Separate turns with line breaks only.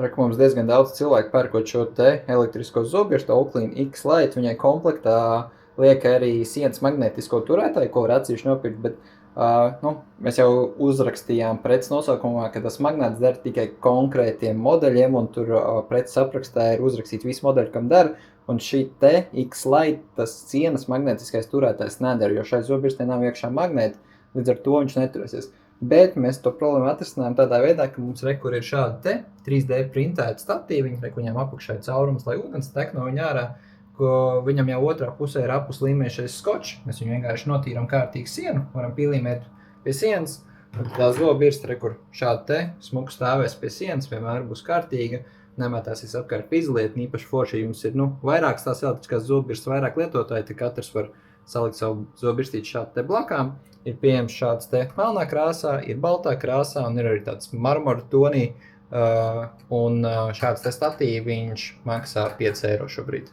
Reku mums diezgan daudz cilvēku pērkot šo te elektrisko zobirstu, Oakley X-Lite, viņai komplektā liek arī sienas magnētisko turētāju, ko var atsevišķi nopirkt, bet mēs jau uzrakstījām preces nosaukumā, ka tas magnēts der tikai konkrētiem modeļiem, un tur preces aprakstā ir uzrakstīt visu modeļu, kam der, un šī te X-Lite, tas sienas magnētiskais turētājs neder, jo šai zobirstē nav iekšā magnēti, līdz ar to viņš neturēsies. Bet mēs to problēmu atrisinājām tādā veidā, ka mums rekur ir šādi te 3D printēti statīvi, viņam apakšā ir caurums, lai ūdens tek no viņa ārā, ko viņam jau otrā pusē ir apus līmējušies skočs. Mēs viņu vienkārši notīram kārtīgi sienu, varam pielīmēt pie sienas, un tā zobirsta rekur šādi te smuku stāvēs pie sienas, vienmēr būs kārtīga, nemētāsies apkārt pa izlietni, īpaši forši jums ir vairākas tās elektriskās zobirstas, vairāk lietotāji, tad katrs var salikt savu zobirstīti šādi te blakām. Ir pieejams šāds te melnā krāsā, ir baltā krāsā un ir arī tāds marmora tonī. Un šāds te statīvi viņš maksā 5 eiro šobrīd.